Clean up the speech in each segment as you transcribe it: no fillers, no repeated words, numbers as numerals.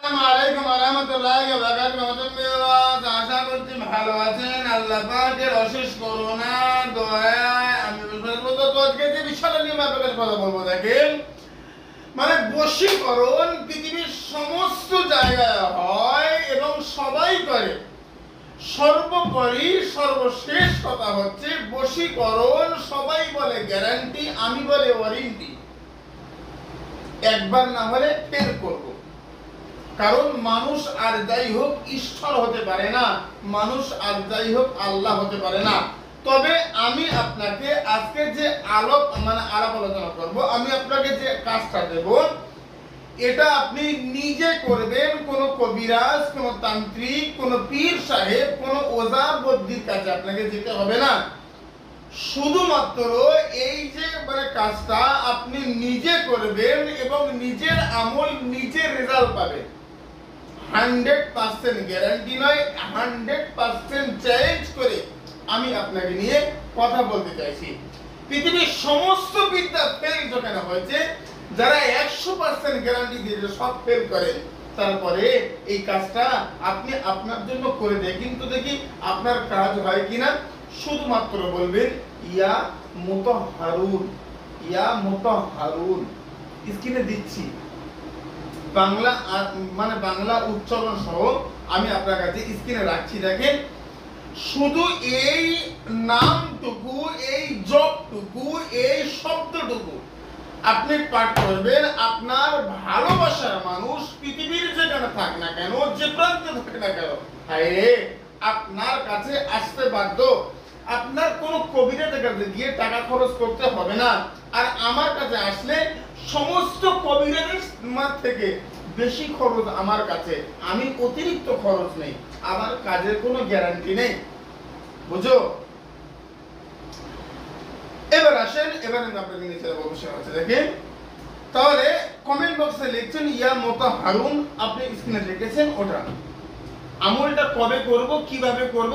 আসসালামু আলাইকুম ওয়া রাহমাতুল্লাহি ওয়া বারাকাতুহু। আশা করছি ভালো আছেন। আল্লাহ পাকের অশেষ করুণা দয়ায় আমি আজকে যে বিষয়টা নিয়ে আপনাদের কথা বলবো, দেখেন মানে বশীকরণ পৃথিবীর সমস্ত জায়গায় হয় এবং সবাই করে। সর্বোপরি সর্বশেষ কথা হচ্ছে বশীকরণ সবাই বলে গ্যারান্টি, আমি বলে ওয়ারেন্টি। একবার না হলে ফের করব। কারণ মানুষ আর যাই হোক ঈশ্বর হতে পারে না, মানুষ আর যাই হোক আল্লাহ হতে পারে না। তবে আমি আপনাকে আজকে যে আলাপ আলোচনা করব, আমি আপনাকে যে কাজটা দেব, এটা আপনি নিজে করবেন। কোনো কবিরাজ, কোনো তান্ত্রিক, কোনো পীর সাহেব, কোনো ওঝা বদ্যির কাছে আপনাকে যেতে হবে না। শুধুমাত্র এই যে কাজটা আপনি নিজে করবেন এবং নিজের আমল নিজের রেজাল্ট পাবেন। 100% গ্যারান্টি নয়, 100% চ্যালেঞ্জ করে আমি আপনাকে নিয়ে কথা বলতে চাইছি। পৃথিবীর সমস্ত বিদ্যা ফেল যেখানে হয়েছে, যারা 100% গ্যারান্টি দিয়ে সব ফেল করেন, তারপরে এই কাজটা আপনি আপনার জন্য করে দেয়, কিন্তু দেখি আপনার কাজ হয় কিনা। শুধুমাত্র বলবেন ইয়া মুতাহহারুন, ইয়া মুতাহহারুন। স্ক্রিনে দিচ্ছি বাংলা বাংলা উচ্চারণ সহ আমি আপনার কাছে স্ক্রিনে রাখছি। দেখেন, শুধু এই নামটুকু, এই জপটুকু, এই শব্দটুকু আপনি পাঠ করবেন। আপনার ভালোবাসার মানুষ পৃথিবীর যেখানে থাক না কেন, যে প্রান্তে থাক না কেন, আপনার কাছে আসতে বাধ্য। আপনার কোনো কবিরাজের কাছে গিয়ে টাকা খরচ করতে হবে না। আর আমার কাছে আসলে সমস্ত কবিরাজের থেকে বেশি খরচ আমার কাছে, আমি অতিরিক্ত খরচ নেই, আমার কাজের কোনো গ্যারান্টি নেই। বুঝো? এবার আসেন, এবার আমি আপনাকে নিচে অবশ্যই আছে। দেখেন, তাহলে কমেন্ট বক্সে লিখছেন ইয়া মুতাহহারুন, আপনি স্ক্রিনে লিখেছেন ওটা। আমলটা কবে করব, কিভাবে করব,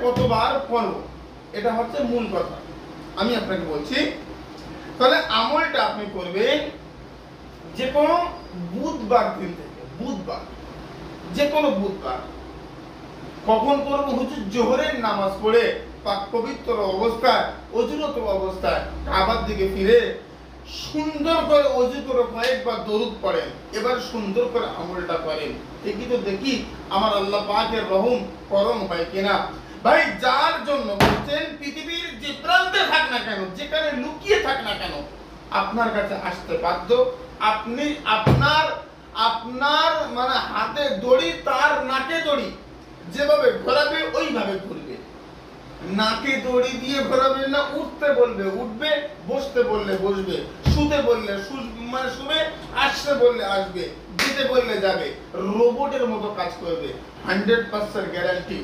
কতবার করব, এটা হচ্ছে মূল কথা। আমি আপনাকে বলছি, তাহলে আমলটা আপনি করবেন যে কোনো বুধবার দিন থেকে, বুধবার, যে কোনো বুধবার। কখন করব? হচ্ছে জোহরের নামাজ পড়ে পাক পবিত্র অবস্থায়, অজুরত অবস্থায় কাবার দিকে ফিরে সুন্দর করে অজু করে কয়েকবার দরুদ পড়েন। এবার সুন্দর করে আমলটা করেন। দেখি তো দেখি আমার আল্লাহ পাকের রহম করম হয় কিনা। ভাই, যার জন্য বলছেন পৃথিবীর যে প্রান্তে থাক না কেন, যেখানে লুকিয়ে থাক না কেন, আপনার কাছে আসতে বাধ্য। আপনি আপনার হাতে দড়ি, তার নাকে দড়ি, যেভাবে ঘোরাবে ওইভাবে ঘুরবে। নাকে দড়ি দিয়ে ঘোরাবেন না। উঠতে বলবে উঠবে, বসতে বললে বসবে, শুতে বললে শুবে, আসতে বললে আসবে, যেতে বললে যাবে। রোবটের মতো কাজ করবে। 100% গ্যারান্টি।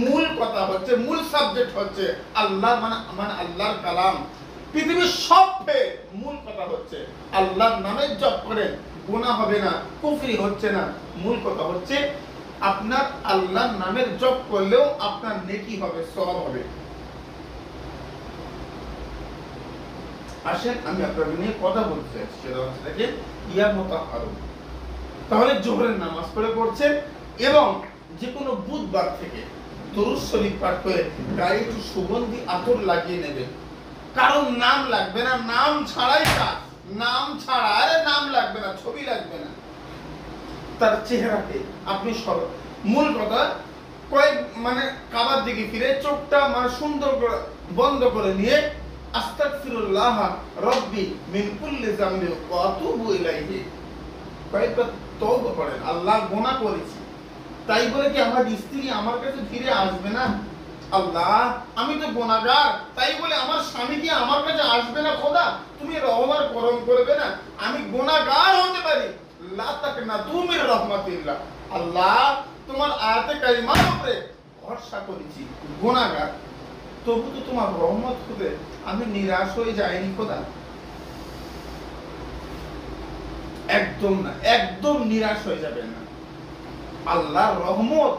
মূল কথা হচ্ছে, মূল সাবজেক্ট হচ্ছে আল্লাহ, আল্লাহর কালাম। পৃথিবীর সব মূল কথা হচ্ছে আল্লাহর নামে জপ করেন, গুনাহ হবে না, কুফরি হচ্ছে না। মূল কথা হচ্ছে আপনার আল্লাহর নামের জপ করলেও আপনার নেকি হবে, সওয়াব হবে। আসেন, আমি আপনাদের নিয়ে কথা বলতে চাইছি, সেটা হচ্ছে দেখেন ইয়া মুতাহহারুন। তাহলে জোহরের নামাজ পড়ে পড়ছেন এবং যে কোনো বুধবার থেকে দরুদ শরীফ পাঠ করে গায়ে একটু সুগন্ধি আতর লাগিয়ে নেবেন। কারণ নাম লাগবে না, নাম ছাড়াই কাজ, নাম ছাড়া, আরে নাম লাগবে না, ছবি লাগবে না, তার চেহারাতে আপনি মূল কথা কাবার দিকে ফিরে চোখটা সুন্দর করে বন্ধ করে নিয়ে আস্তাগফিরুল্লাহ রাব্বি মিন কুল্লি যামবি ওয়া আতুবু ইলাইহি কয়েকবার তওবা করেন। আল্লাহ, গুনাহ করেছি, তাই বলে কি আমার স্ত্রী আমার কাছে ফিরে আসবে না? আল্লাহ, আমি তো গুনাহগার, তাই বলে আমার স্বামী কি আমার কাছে আসবে না? খোদা, তুমি রহম আর করম করবে না? আমি গুনাহগার হতে পারি, লা তাকনাতু মির রাহমাতিল্লাহ। আল্লাহ, তোমার আয়াতে কারিমার উপরে ভরসা করেছি, গুনাহগার, তবু তো তোমার রহমত হতে আমি নিরাশ হয়ে যাইনি খোদা। একদম না, একদম নিরাশ হয়ে যাবেন না। আল্লাহর রহমত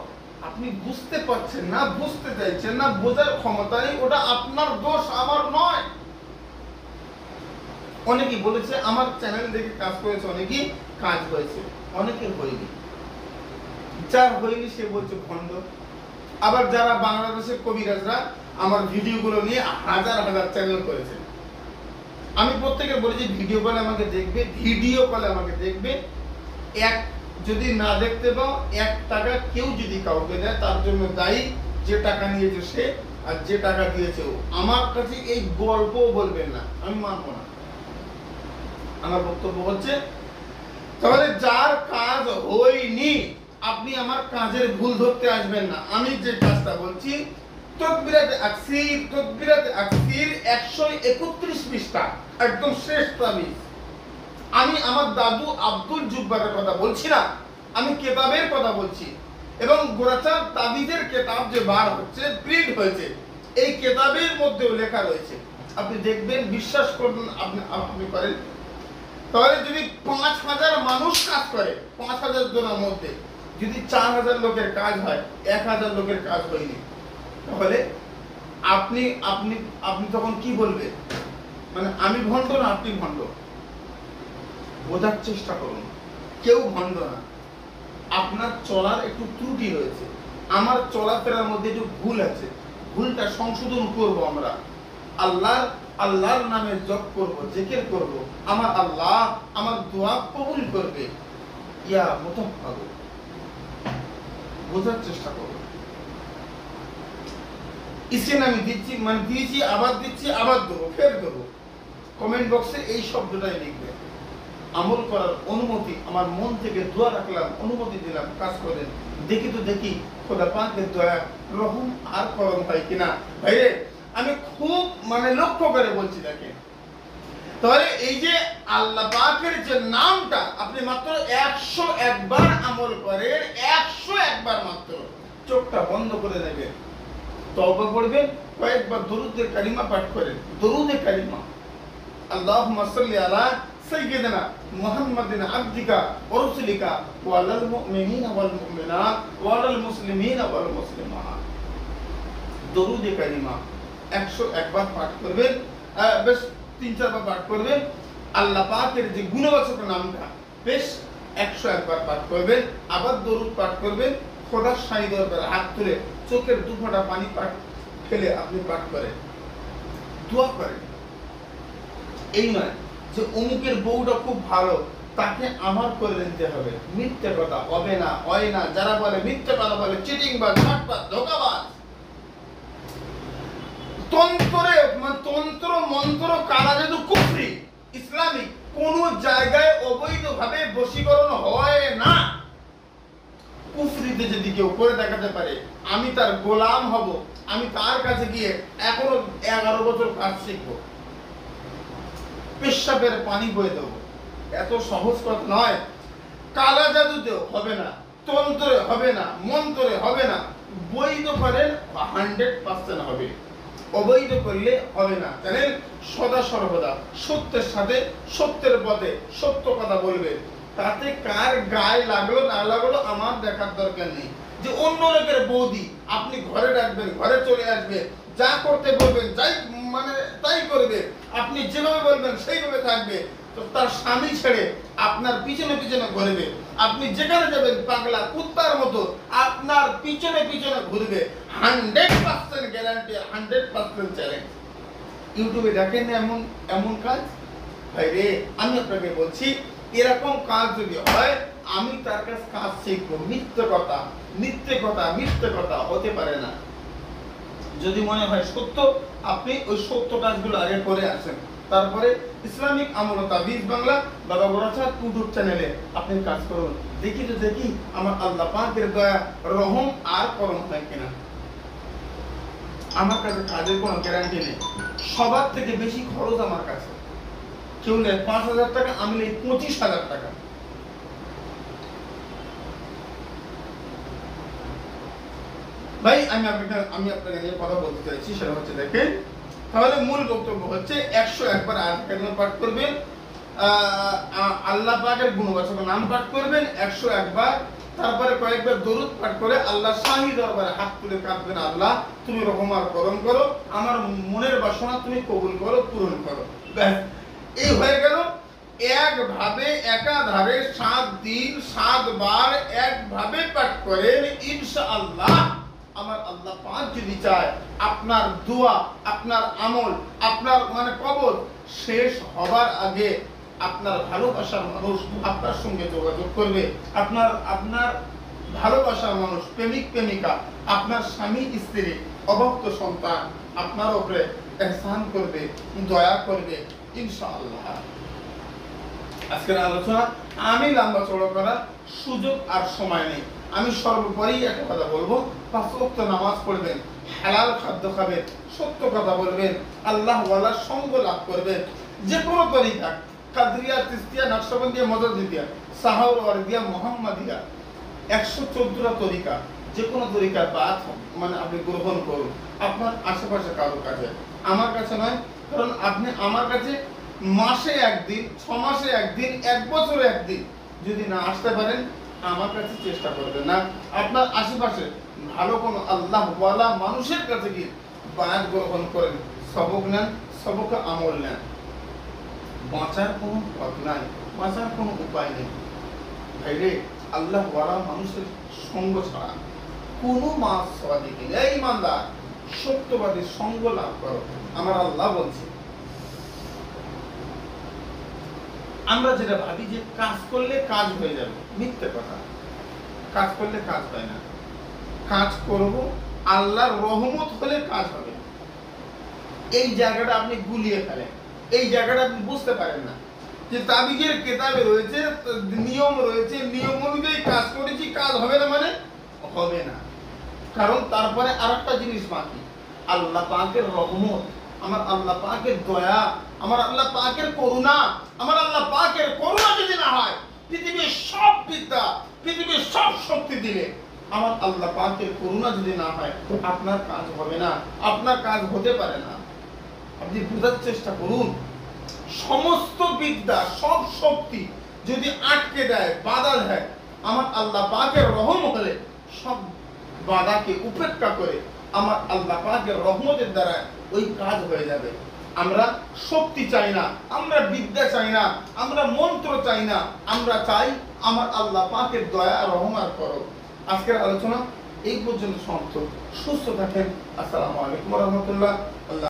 আপনি বুঝতে পারছেন না, বুঝতে চাইছেন না, বোঝার ক্ষমতা নেই, ওটা আপনার দোষ, আমার নয়। অনেকেই বলেছে আমার চ্যানেল দেখে কাজ করেছে, অনেকেই কাজ হয়েছে। অনেকের হয়নি, যার হয়নি সে বলছে ভণ্ড। আবার যারা বাংলাদেশের কবিরাজরা আমার ভিডিওগুলো নিয়ে হাজার হাজার চ্যানেল করেছে, আমি প্রত্যেকে বলেছি ভিডিও কলে আমাকে দেখবে, ভিডিও কলে আমাকে দেখবে। এক যদি না দেখতে পাও, 1 টাকা কেউ যদি কাউকে দেয় তার জন্য দায়ী যে টাকা নিয়েছে সে, আর যে টাকা দিয়েছে ও। আমার কাছে এই গল্পও বলবেন না, আমি মানবো না। আমার বক্তব্য হচ্ছে, তাহলে যার কাজ হয়নি আপনি আমার কাজের ভুল ধরতে আসবেন না। আমি যে কাজটা বলছি তাকবীরাতে আকসির 131 পৃষ্ঠা, একদম শেষ তাবিজ। আমি আমার দাদু আব্দুল জুব্বারের কথা বলছি না, আমি কেতাবের কথা বলছি। এবং গোরাচাঁদ তাবিজের কেতাব যে বার হচ্ছে, প্রিন্ট হয়েছে, এই কেতাবের মধ্যেও লেখা রয়েছে। আপনি দেখবেন, বিশ্বাস করুন, আপনি করেন। তাহলে যদি 5000 মানুষ কাজ করে, 5000 জনের মধ্যে যদি 4000 লোকের কাজ হয়, 1000 লোকের কাজ হয়নি, তাহলে আপনি আপনি আপনি তখন কি বলবেন? মানে আমি ভণ্ড না আপনি ভণ্ড? বোঝার চেষ্টা করুন, কেউ ভণ্ড না। আপনার চলার একটু ত্রুটি রয়েছে, আমার চলাফেরার মধ্যে একটু ভুল আছে, ভুলটা সংশোধন করব আমরা। আল্লাহর নামে জপ করব, জিকির করব, আমার আল্লাহ আমার দোয়া কবুল করবে। ইয়া মুতাফাদ, বোঝার চেষ্টা করব। স্ক্রিন আমি দিচ্ছি, মানে দিয়েছি, আবার দিচ্ছি, আবার দেবো, ফের দেবো। কমেন্ট বক্সে এই শব্দটাই লিখবেন। আমল করার অনুমতি, আমার মন থেকে দোয়া রাখলাম, অনুমতি দিলাম, কাজ করেন। দেখি খোদা পাকের দয়া, রহম আর করম হয় কিনা। ভাইরে আমি খুব লক্ষ্য করে বলছি, দেখেন। তাহলে এই যে আল্লাহ পাকের যে নামটা আপনি মাত্র 101 বার আমল করেন, 101 বার মাত্র, চোখটা বন্ধ করে নেবেন, তওবা করবেন, কয়েকবার দরুদের কালিমা পাঠ করেন। দরুদে কালিমা, আল্লাহুম্মা সাল্লি আলা সাইয়্যিদিনা মুহাম্মাদিন আবদিকা ওয়া রাসূলিকা ওয়া আলাল মুমিনিনা ওয়াল মুমিনাত ওয়া আলাল মুসলিমিনা ওয়াল মুসলিমাত। দরুদে কালিমা 101 বার পাঠ করবেন, বেশ 3-4 বার পাঠ করবেন। আল্লাহ পাকের যে গুণবাচক নামটা বেশ 101 বার পাঠ করবেন। আবার দরুদ পাঠ করবেন, খোদার শাহী দরবারে হাত তুলে চোখের 2 ফোঁটা পানি পাঠ ফেলে আপনি পাঠ করেন, দোয়া করেন। এই নয় যে অমুকের বউটা খুব ভালো, তাকে আমার করে নিতে হবে। মিথ্যে কথা, হবে না, হয় না। যারা বলে মিথ্যে কথা বলে, চিটিংবাজ, ঝাটবাজ, ধোঁকাবাজ। তন্ত্র মন্ত্র কালা জাদু কুফরি, ইসলামিক কোন জায়গায় অবৈধভাবে বশীকরণ হয় না। কুফরিতে যদি কেউ করে দেখাতে পারে, আমি তার গোলাম হব, আমি তার কাছে গিয়ে এখনো 11 বছর কাজ শিখবো, পেশাবের পানি বয়ে দেবো। এত সহজ কথা নয়। কালা জাদুতেও হবে না, তন্ত্রে হবে না, মন্ত্রে হবে না। বৈধ করেন 100% হবে, অবৈধ করলে হবে না। জানেন, সদা সর্বদা সত্যের সাথে, সত্যের পথে, সত্য কথা বলবে। তাতে কার গায়ে লাগলো না লাগলো আমার দেখার দরকার নেই। যে অন্য লোকের বৌদি আপনি ঘরে রাখবেন, ঘরে চলে আসবে, যা করতে বলবেন তাই করবে, আপনি যেভাবে বলবেন সেইভাবে থাকবে। তো তার স্বামী ছেড়ে আপনার পিছনে পিছনে ঘুরবে, আপনি যেখানে যাবেন পাগলা কুত্তার মতো আপনার পিছনে পিছনে ঘুরবে। 100% গ্যারান্টি, 100% চ্যালেঞ্জ। ইউটিউবে দেখেন এমন এমন কাজ। ভাইরে আমি আপনাকে বলছি, এরকম কাজ যদি হয় আমি তার কাছে কাজ শিখবো। মিথ্যে কথা হতে পারে না। যদি মনে হয় সত্য, আপনি ওই সত্য কাজগুলো আগে করে আসেন, তারপরে ইসলামিক আমল তাবিজ বাংলা বাবা গোরাচাঁদ ইউটিউব চ্যানেলে আপনি কাজ করুন। দেখি আমার আল্লাহ পাকের দয়া, রহম আর করম হয় কিনা। আমার কাছে কাজের কোনো গ্যারান্টি নেই। সবার থেকে বেশি খরচ আমার কাছে। কেউ নেয় 5000 টাকা, আমি নেই 25000 টাকা। ভাই আমি আপনাকে নিয়ে কথা বলতে চাইছি, সেটা হচ্ছে দেখেন। তাহলে মূল বক্তব্য হচ্ছে 101 বার আয়াত কারিমা পাঠ করবেন, আল্লাহ পাকের গুণবাচক নাম পাঠ করবেন 101 বার। তারপরে কয়েকবার দরুদ পাঠ করে আল্লাহ শাহী দরবারে হাত তুলে কাঁদবেন, আল্লাহ তুমি রহম আর করম করো, আমার মনের বাসনা তুমি কবুল করো, পূরণ করো। ব্যাস, এই হয়ে গেল। একভাবে একাধারে 7 দিন 7 বার একভাবে পাঠ করেন, ইনশাআল্লাহ আমার আল্লাহ পাক যদি চায় আপনার দোয়া, আপনার আমল, আপনার মানে কবর শেষ হবার আগে আপনার ভালোবাসার মানুষ আপনার সঙ্গে যোগাযোগ করবে। আপনার ভালোবাসার মানুষ, প্রেমিক প্রেমিকা, আপনার স্বামী স্ত্রী, অভক্ত সন্তান আপনার উপরে ইহসান করবে, দয়া করবে ইনশাআল্লাহ। আজকের আলোচনা আমি লম্বা চড়া করার সুযোগ আর সময় নেই। আমি সর্বোপরি একটা কথা বলবো, 5 ওয়াক্ত নামাজ পড়বেন, হালাল খাদ্য খাবেন, সত্য কথা বলবেন, আল্লাহ ওয়ালার সঙ্গ লাভ করবেন। যে কোনো তরিকা, কাদরিয়া, তিস্তিয়া, নকশবন্দিয়া, মদদিয়া, সাহাউর ওয়ারদিয়া, মুহাম্মাদিয়া, 114টা তরিকা, যে কোনো তরিকার বাদ মানে আপনি গ্রহণ করুন আপনার আশেপাশে কারো কাছে, আমার কাছে নয়। কারণ আপনি আমার কাছে মাসে একদিন, 6 মাসে একদিন, 1 বছরে একদিন যদি না আসতে পারেন, আমার কাছে চেষ্টা করবেন না। আপনার আশেপাশে ভালো কোনো আল্লাহ ওয়ালা মানুষের কাছে গিয়ে বায়াত গ্রহণ করেন, সবক নেন, সবক আমল নেন। বাঁচার কোনো পথ নাই, বাঁচার কোনো উপায় নেই ভাইরে। আল্লাহ ওয়ালা মানুষের সঙ্গ ছাড়া কোনো মাস সওয়াদিকে নেই। ইমানদার সত্যবাদী সঙ্গ লাভ করো, আমার আল্লাহ বলছে। আমরা যেটা ভাবি যে কাজ করলে কাজ হয়ে যাবে, মিথ্যে কথা। কাজ করলে কাজ হয় না। কাজ করব, আল্লাহর রহমত হলে কাজ হবে। এই জায়গাটা আপনি গুলিয়ে ফেলেন, এই জায়গাটা আপনি বুঝতে পারেন না যে তাবিজের কিতাবে রয়েছে, নিয়ম রয়েছে, নিয়ম অনুযায়ী কাজ করেছি, কাজ হবে না মানে হবে না। কারণ তারপরে আরেকটা জিনিস বাকি, আল্লাহ পাকের রহমত, আমার আল্লাহ পাকের দয়া, আমার আল্লাহ পাকের করুণা। আমার আল্লাহ পাকের করুণা যদি না হয়, পৃথিবীর সব বিদ্যা, পৃথিবীর সব শক্তি দিলে আমার আল্লাহ পাকের করুণা যদি না হয়, আপনার কাজ হবে না, আপনার কাজ হতে পারে না। আপনি বোঝার চেষ্টা করুন, সমস্ত বিদ্যা, সব শক্তি যদি আটকে দেয়, বাধা দেয়, আমার আল্লাহ পাকের রহম হলে সব বাধাকে উপেক্ষা করে আমার আল্লাহ পাকের রহমতের দ্বারা ওই কাজ হয়ে যাবে। আমরা শক্তি চাই না, আমরা বিদ্যা চাই না, আমরা মন্ত্র চাই না, আমরা চাই আমার আল্লাহ পাকের দয়া রহমত করো। আজকের আলোচনা এই পর্যন্ত সমাপ্ত। সুস্থ থাকেন। আসসালামু আলাইকুম ওয়া রাহমাতুল্লাহ।